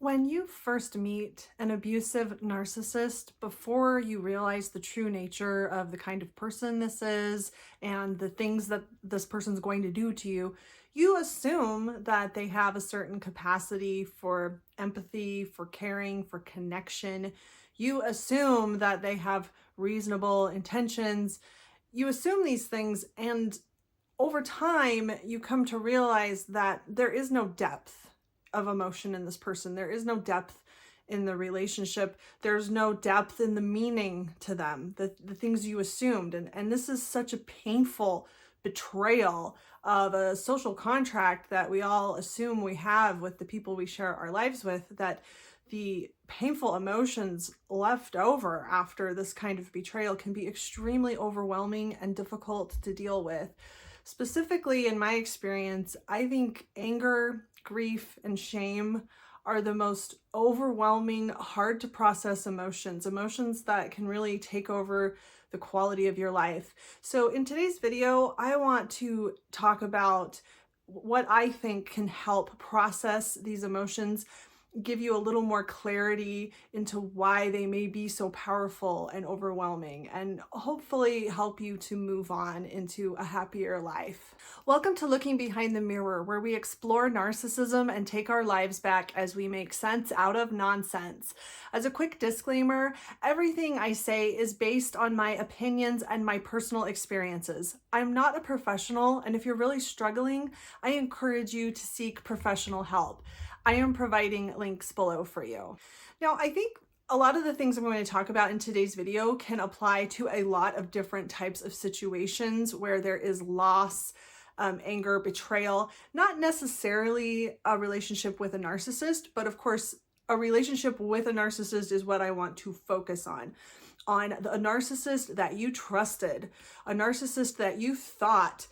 When you first meet an abusive narcissist, before you realize the true nature of the kind of person this is and the things that this person's going to do to you, you assume that they have a certain capacity for empathy, for caring, for connection. You assume that they have reasonable intentions. You assume these things, and over time, you come to realize that there is no depth of emotion in this person. There is no depth in the relationship. There's no depth in the meaning to them, the things you assumed. And this is such a painful betrayal of a social contract that we all assume we have with the people we share our lives with, that the painful emotions left over after this kind of betrayal can be extremely overwhelming and difficult to deal with. Specifically, in my experience, I think anger, grief, and shame are the most overwhelming, hard to process emotions that can really take over the quality of your life. So in today's video, I want to talk about what I think can help process these emotions, give you a little more clarity into why they may be so powerful and overwhelming, and hopefully help you to move on into a happier life. Welcome to Looking Behind the Mirror, where we explore narcissism and take our lives back as we make sense out of nonsense. As a quick disclaimer, everything I say is based on my opinions and my personal experiences. I'm not a professional, and if you're really struggling, I encourage you to seek professional help. I am providing links below for you. Now, I think a lot of the things I'm going to talk about in today's video can apply to a lot of different types of situations where there is loss, anger, betrayal, not necessarily a relationship with a narcissist, but of course, a relationship with a narcissist is what I want to focus on a narcissist that you trusted, a narcissist that you thought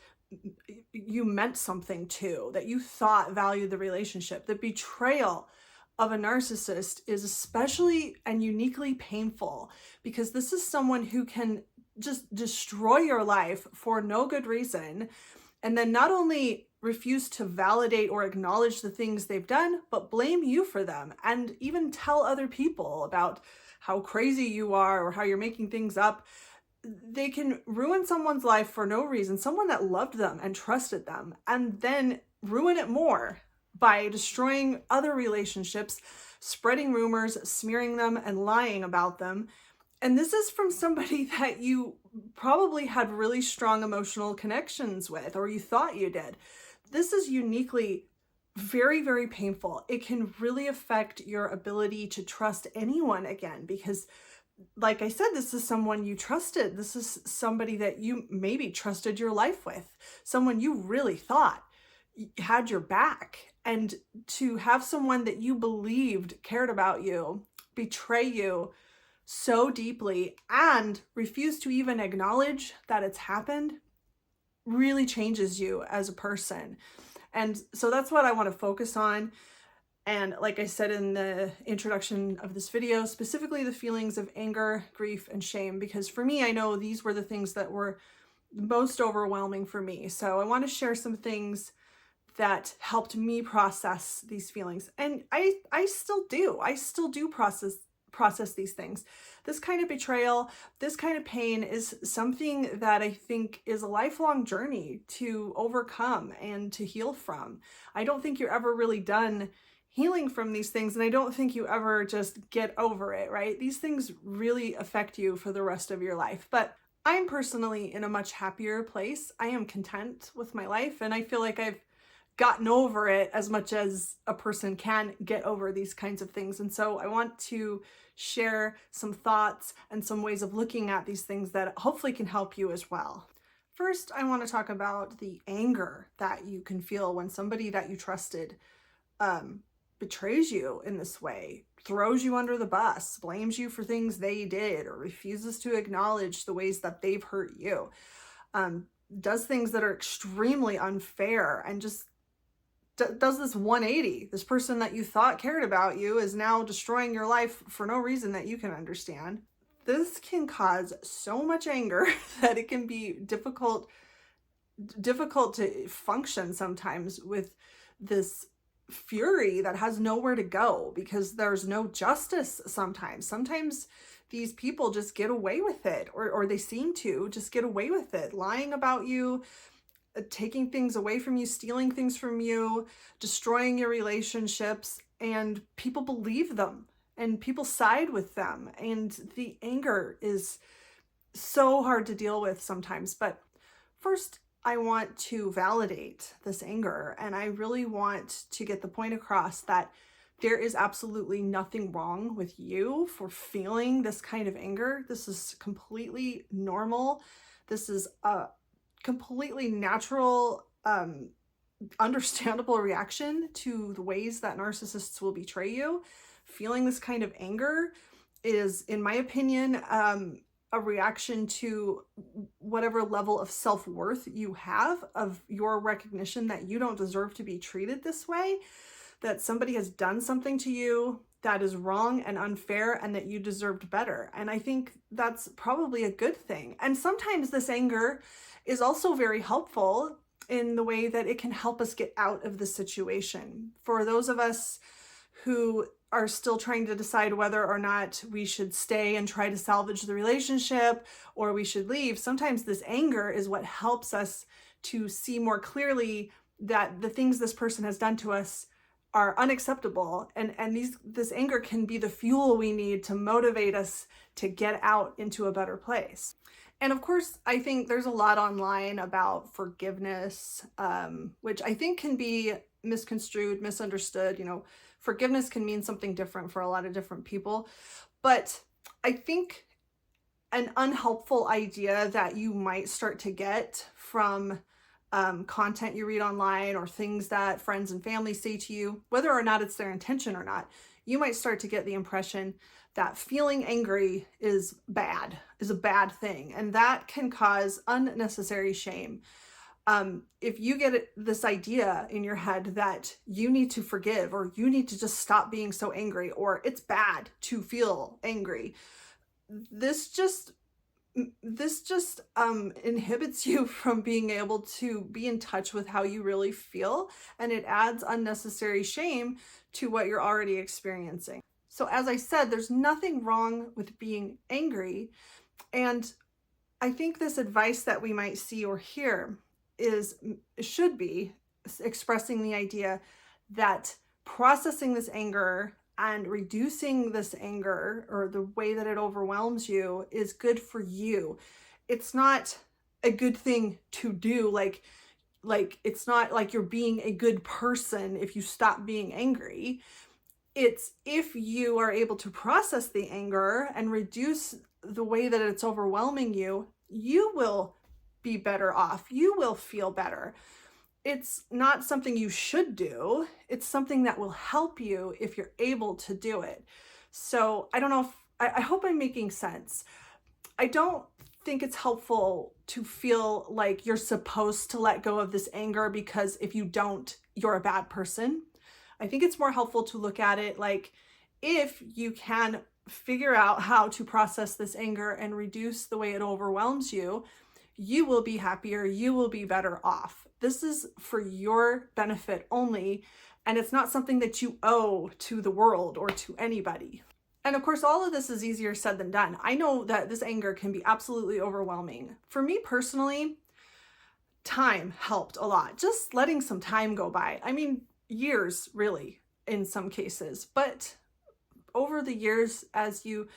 you meant something to, that you thought valued the relationship. The betrayal of a narcissist is especially and uniquely painful because this is someone who can just destroy your life for no good reason, and then not only refuse to validate or acknowledge the things they've done, but blame you for them and even tell other people about how crazy you are or how you're making things up. They can ruin someone's life for no reason, someone that loved them and trusted them, and then ruin it more by destroying other relationships, spreading rumors, smearing them, and lying about them. And this is from somebody that you probably had really strong emotional connections with, or you thought you did. This is uniquely very, very painful. It can really affect your ability to trust anyone again because, like I said, this is someone you trusted. This is somebody that you maybe trusted your life with, someone you really thought had your back. And to have someone that you believed cared about you betray you so deeply and refuse to even acknowledge that it's happened really changes you as a person. And so that's what I want to focus on. And like I said in the introduction of this video, specifically the feelings of anger, grief, and shame, because for me, I know these were the things that were most overwhelming for me. So I want to share some things that helped me process these feelings. And I still do process these things. This kind of betrayal, this kind of pain is something that I think is a lifelong journey to overcome and to heal from. I don't think you're ever really done healing from these things, and I don't think you ever just get over it, right? These things really affect you for the rest of your life. But I'm personally in a much happier place. I am content with my life, and I feel like I've gotten over it as much as a person can get over these kinds of things. And so I want to share some thoughts and some ways of looking at these things that hopefully can help you as well. First, I want to talk about the anger that you can feel when somebody that you trusted betrays you in this way, throws you under the bus, blames you for things they did, or refuses to acknowledge the ways that they've hurt you, does things that are extremely unfair, and just does this 180. This person that you thought cared about you is now destroying your life for no reason that you can understand. This can cause so much anger that it can be difficult to function sometimes with this fury that has nowhere to go because there's no justice sometimes. Sometimes these people just get away with it, or they seem to just get away with it, lying about you, taking things away from you, stealing things from you, destroying your relationships, and people believe them and people side with them. And the anger is so hard to deal with sometimes. But first, I want to validate this anger, and I really want to get the point across that there is absolutely nothing wrong with you for feeling this kind of anger. This is completely normal. This is a completely natural, understandable reaction to the ways that narcissists will betray you. Feeling this kind of anger is, in my opinion, a reaction to whatever level of self-worth you have, of your recognition that you don't deserve to be treated this way, that somebody has done something to you that is wrong and unfair and that you deserved better. And I think that's probably a good thing. And sometimes this anger is also very helpful in the way that it can help us get out of the situation. For those of us who are still trying to decide whether or not we should stay and try to salvage the relationship or we should leave, sometimes this anger is what helps us to see more clearly that the things this person has done to us are unacceptable, and this anger can be the fuel we need to motivate us to get out into a better place. And of course, I think there's a lot online about forgiveness, which I think can be misconstrued, misunderstood. You know, forgiveness can mean something different for a lot of different people. But I think an unhelpful idea that you might start to get from content you read online or things that friends and family say to you, whether or not it's their intention or not, you might start to get the impression that feeling angry is bad, is a bad thing. And that can cause unnecessary shame. If you get this idea in your head that you need to forgive, or you need to just stop being so angry, or it's bad to feel angry, this just inhibits you from being able to be in touch with how you really feel, and it adds unnecessary shame to what you're already experiencing. So as I said, there's nothing wrong with being angry, and I think this advice that we might see or hear should be expressing the idea that processing this anger and reducing this anger, or the way that it overwhelms you, is good for you. It's not a good thing to do. Like it's not like you're being a good person if you stop being angry. It's if you are able to process the anger and reduce the way that it's overwhelming you, you will be better off. You will feel better. It's not something you should do. It's something that will help you if you're able to do it. So I don't know if, I hope I'm making sense. I don't think it's helpful to feel like you're supposed to let go of this anger, because if you don't, you're a bad person. I think it's more helpful to look at it like, if you can figure out how to process this anger and reduce the way it overwhelms you, you will be happier, you will be better off. This is for your benefit only, and it's not something that you owe to the world or to anybody. And of course, all of this is easier said than done. I know that this anger can be absolutely overwhelming. For me personally, time helped a lot. Just letting some time go by. I mean, years really in some cases, but over the years, as you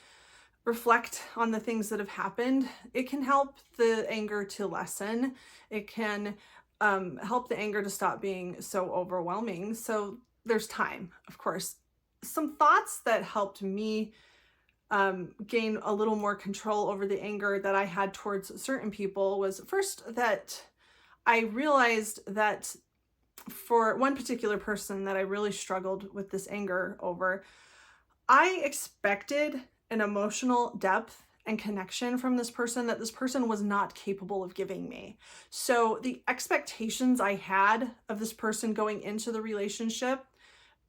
reflect on the things that have happened, it can help the anger to lessen. It can help the anger to stop being so overwhelming. So there's time, of course. Some thoughts that helped me gain a little more control over the anger that I had towards certain people was, first, that I realized that for one particular person that I really struggled with this anger over, I expected an emotional depth and connection from this person that this person was not capable of giving me. So the expectations I had of this person going into the relationship,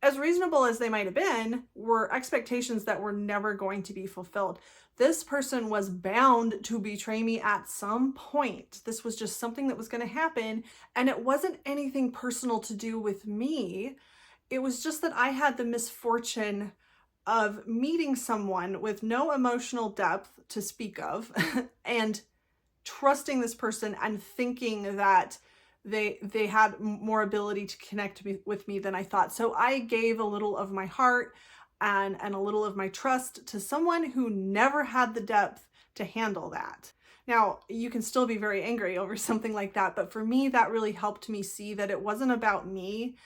as reasonable as they might have been, were expectations that were never going to be fulfilled. This person was bound to betray me at some point. This was just something that was going to happen, and it wasn't anything personal to do with me. It was just that I had the misfortune of meeting someone with no emotional depth to speak of and trusting this person and thinking that they had more ability to connect with me than I thought. So I gave a little of my heart and a little of my trust to someone who never had the depth to handle that. Now, you can still be very angry over something like that, but for me, that really helped me see that it wasn't about me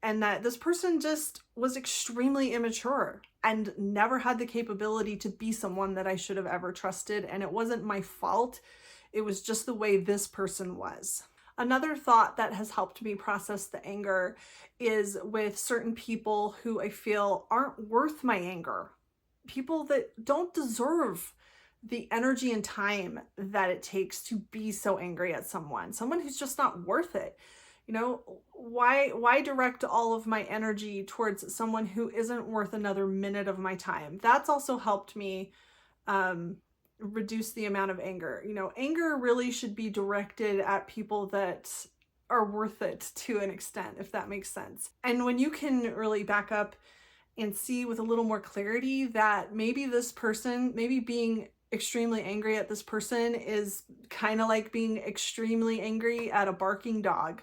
and that this person just was extremely immature and never had the capability to be someone that I should have ever trusted. And it wasn't my fault. It was just the way this person was. Another thought that has helped me process the anger is with certain people who I feel aren't worth my anger. People that don't deserve the energy and time that it takes to be so angry at someone who's just not worth it. You know, why direct all of my energy towards someone who isn't worth another minute of my time? That's also helped me reduce the amount of anger. You know, anger really should be directed at people that are worth it to an extent, if that makes sense. And when you can really back up and see with a little more clarity that maybe this person, maybe being extremely angry at this person is kind of like being extremely angry at a barking dog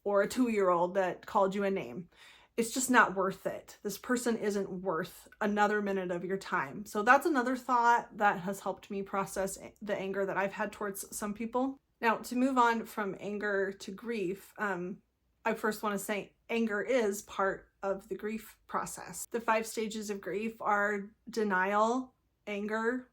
or a 2-year-old that called you a name. It's just not worth it. This person isn't worth another minute of your time. So that's another thought that has helped me process the anger that I've had towards some people. Now, to move on from anger to grief, I first want to say anger is part of the grief process. The 5 stages of grief are denial, anger,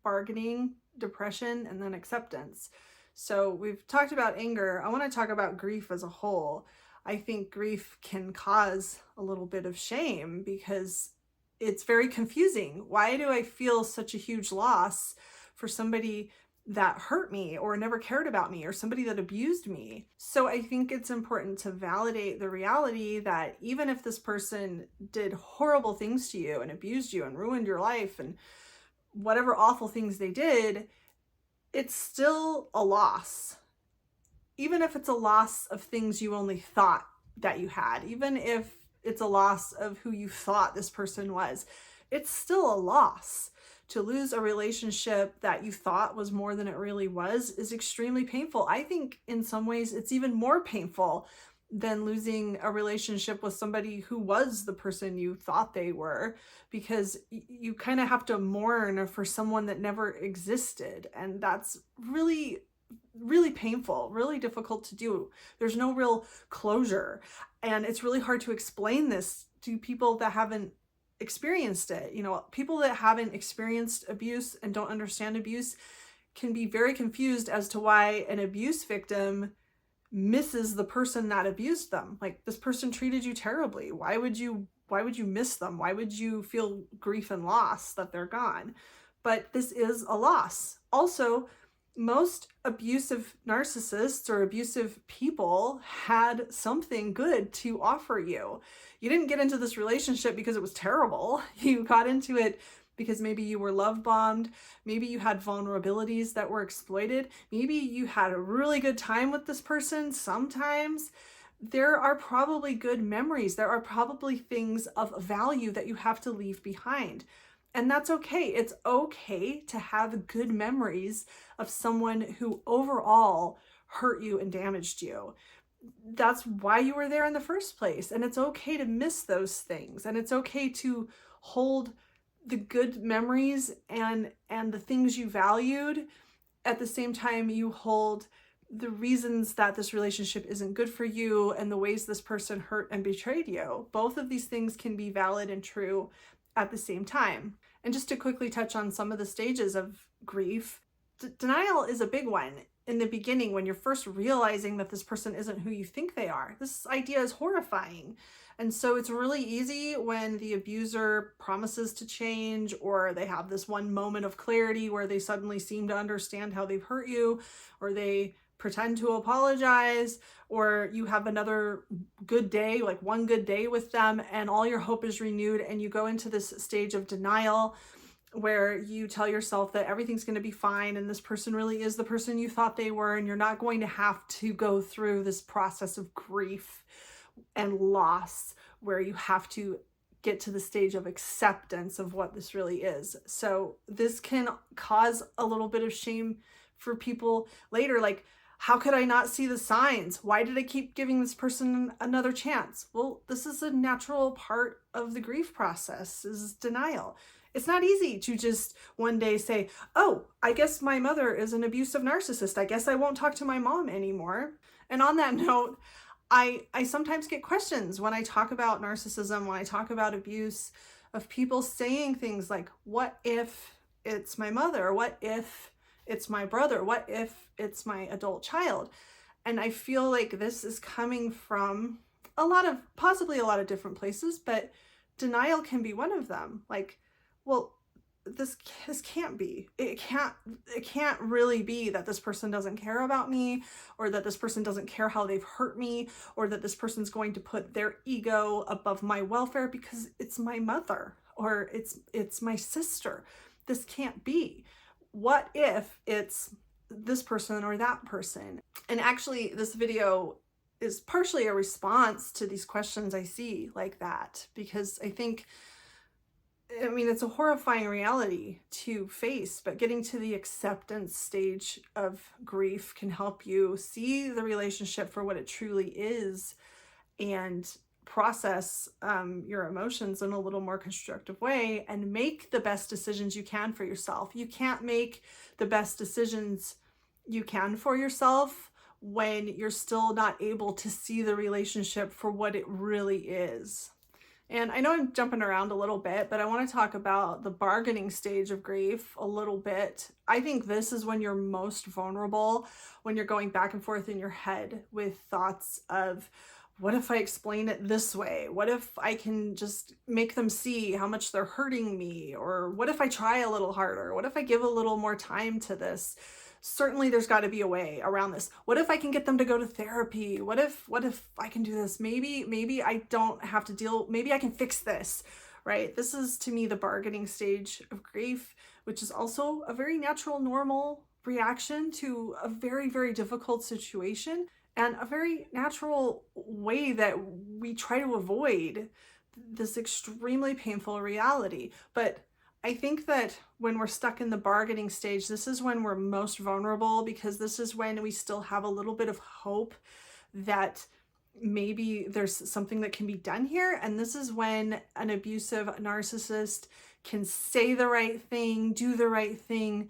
bargaining, depression, and then acceptance. So we've talked about anger. I want to talk about grief as a whole. I think grief can cause a little bit of shame because it's very confusing. Why do I feel such a huge loss for somebody that hurt me or never cared about me or somebody that abused me? So I think it's important to validate the reality that even if this person did horrible things to you and abused you and ruined your life and whatever awful things they did, it's still a loss. Even if it's a loss of things you only thought that you had, even if it's a loss of who you thought this person was, it's still a loss. To lose a relationship that you thought was more than it really was is extremely painful. I think in some ways it's even more painful than losing a relationship with somebody who was the person you thought they were, because you kind of have to mourn for someone that never existed. And that's really painful, really difficult to do. There's no real closure. And it's really hard to explain this to people that haven't experienced it. You know, people that haven't experienced abuse and don't understand abuse can be very confused as to why an abuse victim misses the person that abused them. Like, this person treated you terribly. Why would you miss them? Why would you feel grief and loss that they're gone? But this is a loss. Also, most abusive narcissists or abusive people had something good to offer you. You didn't get into this relationship because it was terrible. You got into it because maybe you were love bombed. Maybe you had vulnerabilities that were exploited. Maybe you had a really good time with this person. Sometimes there are probably good memories. There are probably things of value that you have to leave behind. And that's okay. It's okay to have good memories of someone who overall hurt you and damaged you. That's why you were there in the first place. And it's okay to miss those things. And it's okay to hold the good memories and the things you valued. At the same time, you hold the reasons that this relationship isn't good for you and the ways this person hurt and betrayed you. Both of these things can be valid and true at the same time. And just to quickly touch on some of the stages of grief, denial is a big one. In the beginning, when you're first realizing that this person isn't who you think they are, this idea is horrifying. And so it's really easy when the abuser promises to change, or they have this one moment of clarity where they suddenly seem to understand how they've hurt you, or they pretend to apologize, or you have another good day, like one good day with them, and all your hope is renewed, and you go into this stage of denial where you tell yourself that everything's going to be fine and this person really is the person you thought they were, and you're not going to have to go through this process of grief and loss where you have to get to the stage of acceptance of what this really is. So this can cause a little bit of shame for people later. Like, how could I not see the signs? Why did I keep giving this person another chance? Well, this is a natural part of the grief process, is denial. It's not easy to just one day say, oh, I guess my mother is an abusive narcissist. I guess I won't talk to my mom anymore. And on that note, I sometimes get questions when I talk about narcissism, when I talk about abuse, of people saying things like, what if it's my mother? What if it's my brother? What if it's my adult child? And I feel like this is coming from possibly a lot of different places, but denial can be one of them. Like, well, this can't be. It can't really be that this person doesn't care about me, or that this person doesn't care how they've hurt me, or that this person's going to put their ego above my welfare because it's my mother or it's my sister. This can't be. What if it's this person or that person? And actually, this video is partially a response to these questions I see like that, because I mean, it's a horrifying reality to face, but getting to the acceptance stage of grief can help you see the relationship for what it truly is and process your emotions in a little more constructive way and make the best decisions you can for yourself. You can't make the best decisions you can for yourself when you're still not able to see the relationship for what it really is. And I know I'm jumping around a little bit, but I want to talk about the bargaining stage of grief a little bit. I think this is when you're most vulnerable, when you're going back and forth in your head with thoughts of, what if I explain it this way? What if I can just make them see how much they're hurting me? Or what if I try a little harder? What if I give a little more time to this? Certainly there's got to be a way around this. What if I can get them to go to therapy? What if I can do this? Maybe I don't have to maybe I can fix this, right? This is, to me, the bargaining stage of grief, which is also a very natural, normal reaction to a very, very difficult situation, and a very natural way that we try to avoid this extremely painful reality. But I think that when we're stuck in the bargaining stage, this is when we're most vulnerable, because this is when we still have a little bit of hope that maybe there's something that can be done here. And this is when an abusive narcissist can say the right thing, do the right thing,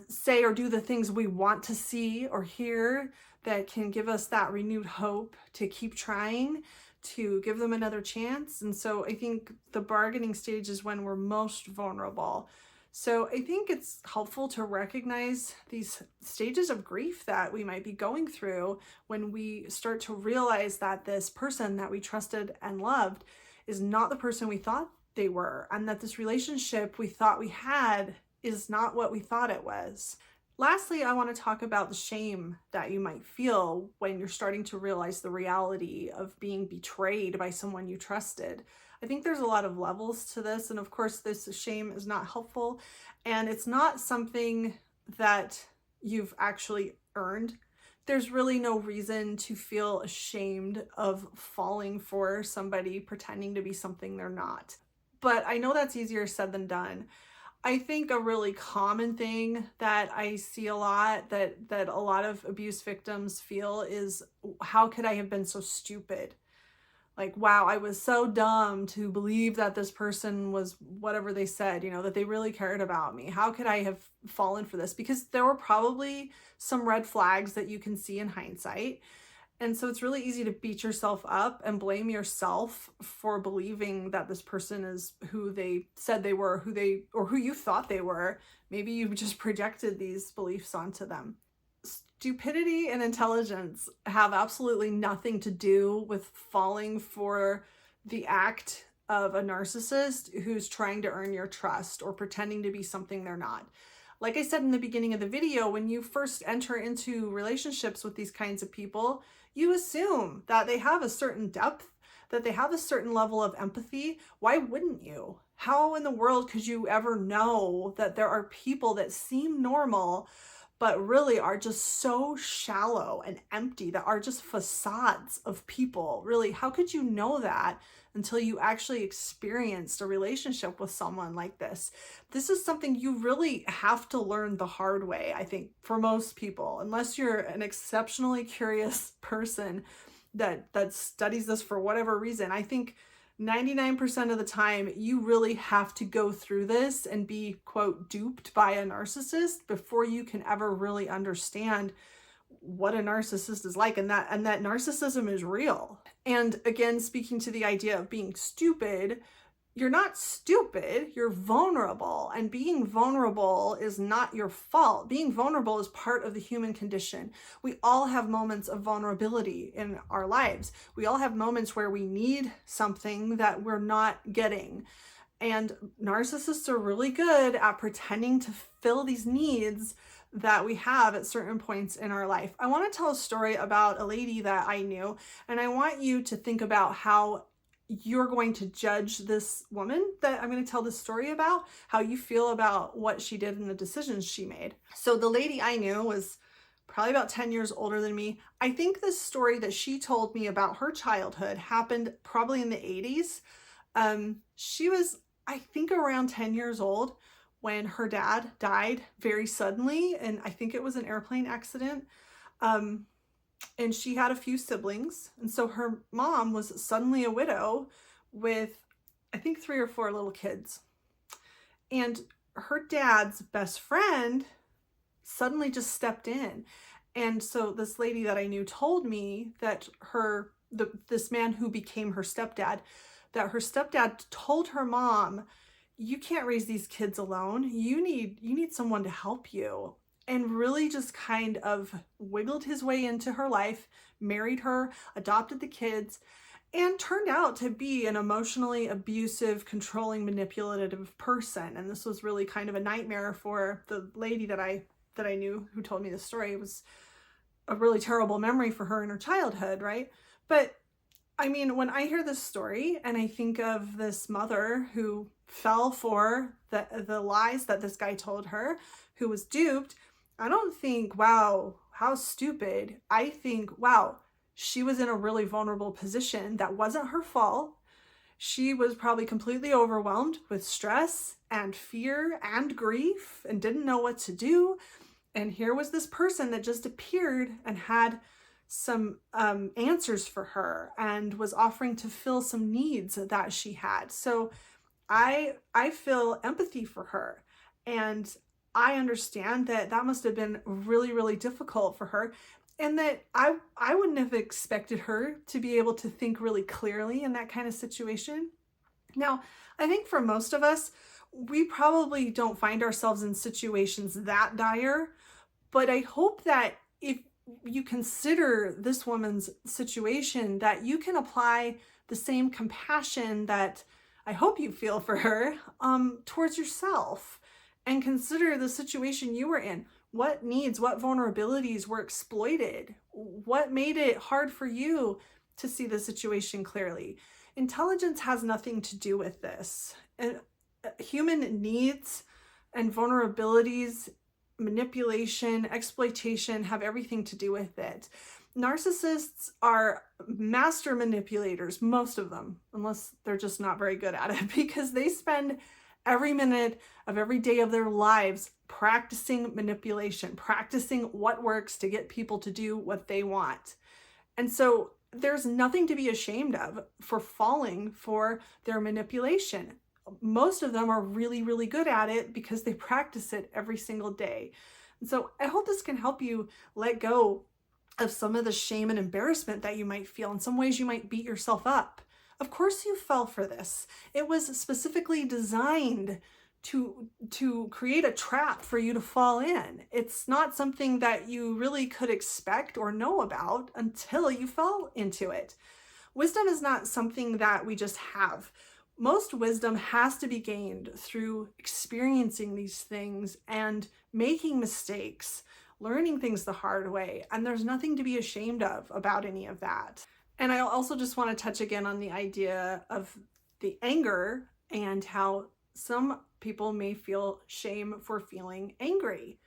say or do the things we want to see or hear, that can give us that renewed hope to keep trying, to give them another chance. And so I think the bargaining stage is when we're most vulnerable. So I think it's helpful to recognize these stages of grief that we might be going through when we start to realize that this person that we trusted and loved is not the person we thought they were, and that this relationship we thought we had is not what we thought it was. Lastly, I want to talk about the shame that you might feel when you're starting to realize the reality of being betrayed by someone you trusted. I think there's a lot of levels to this, and of course this shame is not helpful, and it's not something that you've actually earned. There's really no reason to feel ashamed of falling for somebody pretending to be something they're not. But I know that's easier said than done. I think a really common thing that I see a lot, that a lot of abuse victims feel, is, how could I have been so stupid? Like, wow, I was so dumb to believe that this person was whatever they said, that they really cared about me. How could I have fallen for this? Because there were probably some red flags that you can see in hindsight. And so it's really easy to beat yourself up and blame yourself for believing that this person is who they said they were, who you thought they were. Maybe you just projected these beliefs onto them. Stupidity and intelligence have absolutely nothing to do with falling for the act of a narcissist who's trying to earn your trust or pretending to be something they're not. Like I said in the beginning of the video, when you first enter into relationships with these kinds of people, you assume that they have a certain depth, that they have a certain level of empathy. Why wouldn't you? How in the world could you ever know that there are people that seem normal, but really are just so shallow and empty, that are just facades of people. Really, how could you know that until you actually experienced a relationship with someone like this? This is something you really have to learn the hard way, I think, for most people, unless you're an exceptionally curious person that studies this for whatever reason. I think 99% of the time, you really have to go through this and be, quote, duped by a narcissist before you can ever really understand what a narcissist is like, and that narcissism is real. And again, speaking to the idea of being stupid, you're not stupid, you're vulnerable, and being vulnerable is not your fault. Being vulnerable is part of the human condition. We all have moments of vulnerability in our lives. We all have moments where we need something that we're not getting. And narcissists are really good at pretending to fill these needs that we have at certain points in our life. I want to tell a story about a lady that I knew, and I want you to think about how you're going to judge this woman that I'm going to tell this story about, how you feel about what she did and the decisions she made. So the lady I knew was probably about 10 years older than me. I think this story that she told me about her childhood happened probably in the 80s. She was, I think, around 10 years old when her dad died very suddenly, and I think it was an airplane accident. And she had a few siblings. And so her mom was suddenly a widow with, I think, 3 or 4 little kids. And her dad's best friend suddenly just stepped in. And so this lady that I knew told me that this man who became her stepdad, that her stepdad told her mom, you can't raise these kids alone. You need someone to help you. And really just kind of wiggled his way into her life, married her, adopted the kids, and turned out to be an emotionally abusive, controlling, manipulative person. And this was really kind of a nightmare for the lady that I knew who told me this story. It was a really terrible memory for her in her childhood, right? But I mean, when I hear this story and I think of this mother who fell for the lies that this guy told her, who was duped, I don't think, wow, how stupid. I think, wow, she was in a really vulnerable position. That wasn't her fault. She was probably completely overwhelmed with stress and fear and grief and didn't know what to do. And here was this person that just appeared and had some answers for her and was offering to fill some needs that she had. So I feel empathy for her, and I understand that must have been really, really difficult for her, and that I wouldn't have expected her to be able to think really clearly in that kind of situation. Now, I think for most of us, we probably don't find ourselves in situations that dire, but I hope that if you consider this woman's situation, that you can apply the same compassion that I hope you feel for her towards yourself, and consider the situation you were in. What needs, what vulnerabilities were exploited? What made it hard for you to see the situation clearly? Intelligence has nothing to do with this. And human needs and vulnerabilities, manipulation, exploitation have everything to do with it. Narcissists are master manipulators, most of them, unless they're just not very good at it, because they spend every minute of every day of their lives practicing manipulation, practicing what works to get people to do what they want. And so there's nothing to be ashamed of for falling for their manipulation. Most of them are really, really good at it because they practice it every single day. And so I hope this can help you let go of some of the shame and embarrassment that you might feel. In some ways, you might beat yourself up. Of course you fell for this. It was specifically designed to create a trap for you to fall in. It's not something that you really could expect or know about until you fell into it. Wisdom is not something that we just have. Most wisdom has to be gained through experiencing these things and making mistakes, learning things the hard way. And there's nothing to be ashamed of about any of that. And I also just want to touch again on the idea of the anger and how some people may feel shame for feeling angry.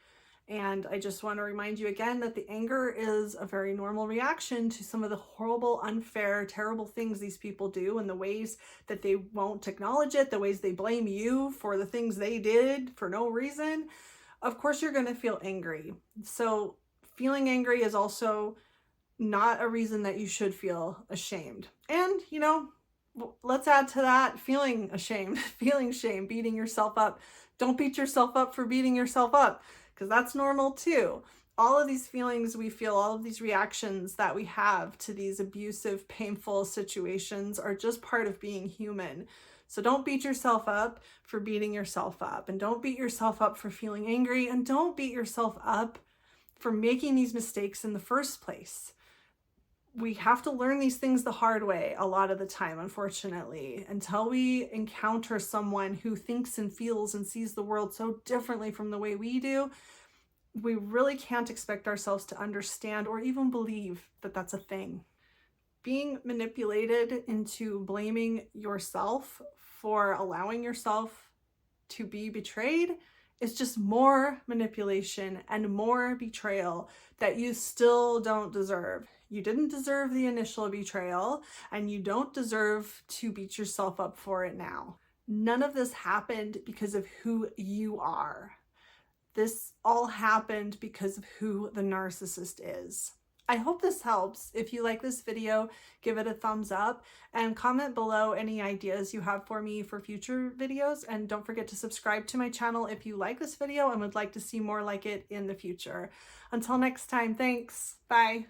And I just want to remind you again that the anger is a very normal reaction to some of the horrible, unfair, terrible things these people do, and the ways that they won't acknowledge it, the ways they blame you for the things they did for no reason. Of course, you're going to feel angry. So feeling angry is also not a reason that you should feel ashamed. And, you know, let's add to that feeling ashamed, feeling shame, beating yourself up. Don't beat yourself up for beating yourself up, because that's normal too. All of these feelings we feel, all of these reactions that we have to these abusive, painful situations are just part of being human. So don't beat yourself up for beating yourself up, and don't beat yourself up for feeling angry, and don't beat yourself up for making these mistakes in the first place. We have to learn these things the hard way a lot of the time, unfortunately, until we encounter someone who thinks and feels and sees the world so differently from the way we do. We really can't expect ourselves to understand or even believe that that's a thing. Being manipulated into blaming yourself for allowing yourself to be betrayed is just more manipulation and more betrayal that you still don't deserve. You didn't deserve the initial betrayal, and you don't deserve to beat yourself up for it now. None of this happened because of who you are. This all happened because of who the narcissist is. I hope this helps. If you like this video, give it a thumbs up and comment below any ideas you have for me for future videos. And don't forget to subscribe to my channel if you like this video and would like to see more like it in the future. Until next time, thanks. Bye.